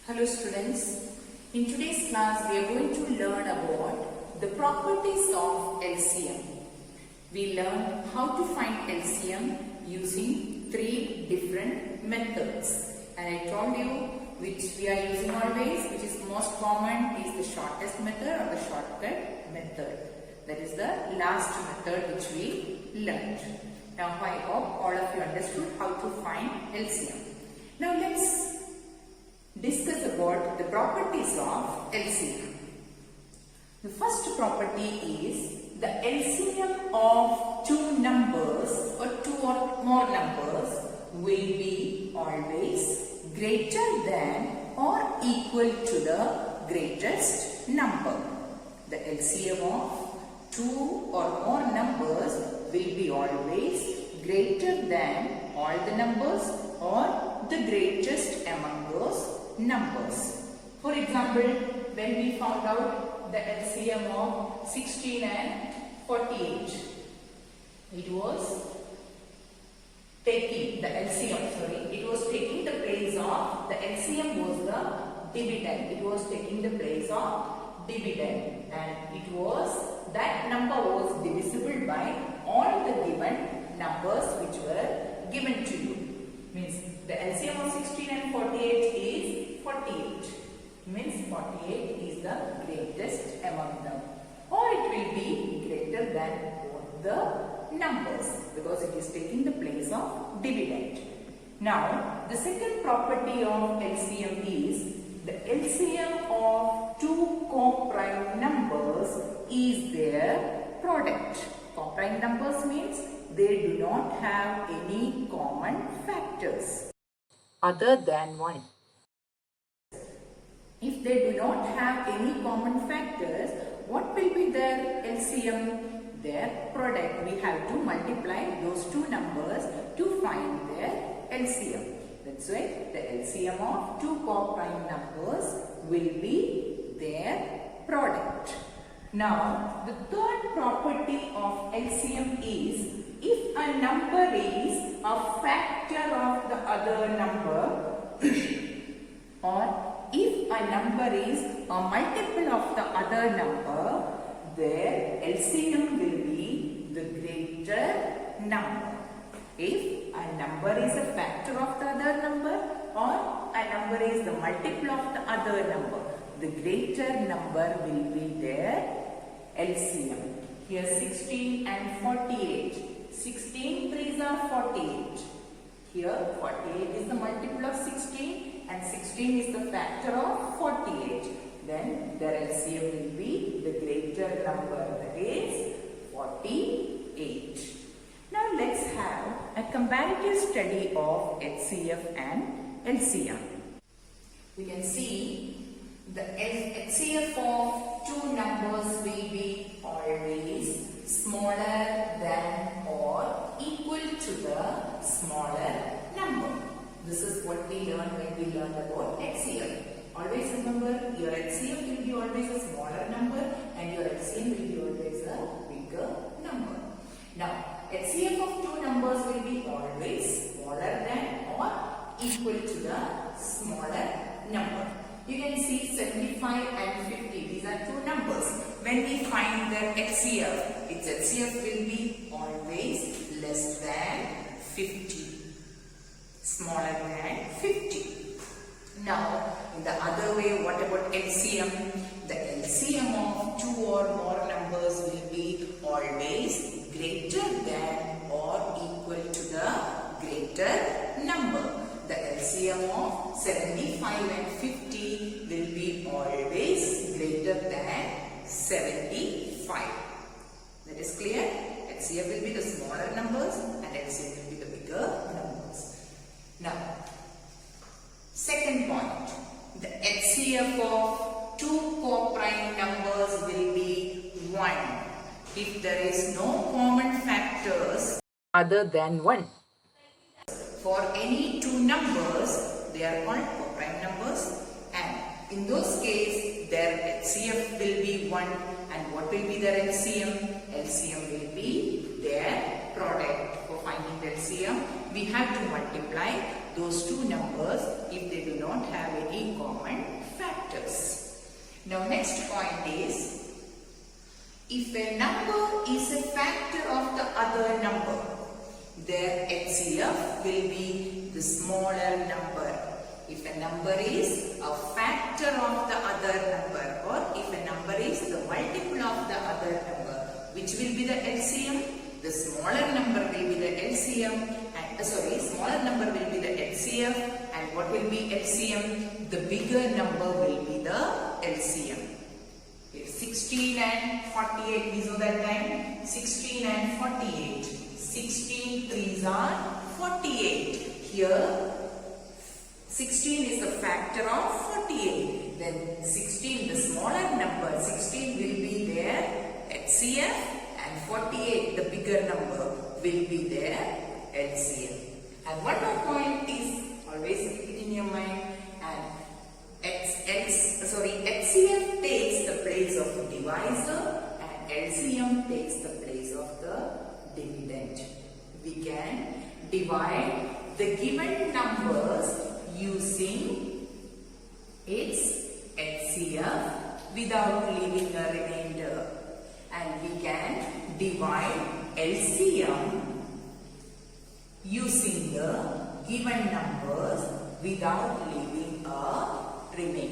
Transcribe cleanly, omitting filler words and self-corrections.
Hello students, in today's class we are going to learn about the properties of LCM. We learned how to find LCM using 3 different methods, and I told you which we are using always, which is most common is the shortest method or the shortcut method. That is the last method which we learned. Now I hope all of you understood how to find LCM. Now let's discuss about the properties of LCM. The first property is the LCM of two numbers or two or more numbers will be always greater than or equal to the greatest number. The LCM of two or more numbers will be always greater than all the numbers or the greatest among those numbers. For example, when we found out the LCM of 16 and 48, it was taking the LCM, it was taking the place of, the LCM was the dividend, it was taking the place of dividend, and it was, that number was divisible by all the given numbers which were given to you. Means the LCM of 16 and 48 is 48. Means 48 is the greatest among them. Or it will be greater than both the numbers because it is taking the place of dividend. Now the second property of LCM is the LCM of two co-prime numbers is their product. Co-prime numbers means they do not have any common factors other than 1. If they do not have any common factors, what will be their LCM? Their product. We have to multiply those two numbers to find their LCM. That's why the LCM of two co-prime numbers will be their product. Now, the third property of LCM is if a number is a factor of the other number or if a number is a multiple of the other number, their LCM will be the greater number. If a number is a factor of the other number or a number is the multiple of the other number, the greater number will be their LCM. Here 16 and 48. 16 3s are 48. Here 48 is the multiple of 16 and 16 is the factor of 48. Then their LCM will be the greater number, that is 48. Now let's have a comparative study of HCF and LCM. We can see the HCF of two numbers will be always smaller than or equal to the smaller number. This is what we learned when we learned about HCF. Always remember, your HCF will be always a smaller number and your LCM will be always a bigger number. Now, HCF of two numbers will be always smaller than or equal to the smaller number. You can see 75 and 50. These are two numbers. When we find their HCF, its HCF will be always less than 50. Smaller than 50. Now, in the other way, what about LCM? The LCM of two or more numbers will be always greater than or equal to the greater number. The LCM of 75 and 50 will be always greater than 75. That is clear? HCF will be the smaller numbers and LCM will be the bigger numbers. Now, second point. The HCF of two co-prime numbers will be 1 if there is no common factors other than 1. For any two numbers, they are called co-prime numbers, and in those cases, their HCF will be 1, and what will be their LCM? LCM will be their product. For finding the LCM, we have to multiply those two numbers if they do not have any common If a number is a factor of the other number, their HCF will be the smaller number. If a number is a factor of the other number, or if a number is the multiple of the other number, which will be the LCM? The smaller number will be the LCM, and smaller number will be the HCF, and what will be LCM? The bigger number will be the LCM. 16 and 48, we saw that time. 16 and 48. 16 threes are 48. Here 16 is the factor of 48. Then 16, the smaller number, 16 will be their HCF, and 48, the bigger number, will be their LCM. And one more point is always keep it in your mind. And HCF takes the place of the divisor, and LCM takes the place of the dividend. We can divide the given numbers using its HCF without leaving a remainder, and we can divide LCM using the given numbers without leaving a remainder.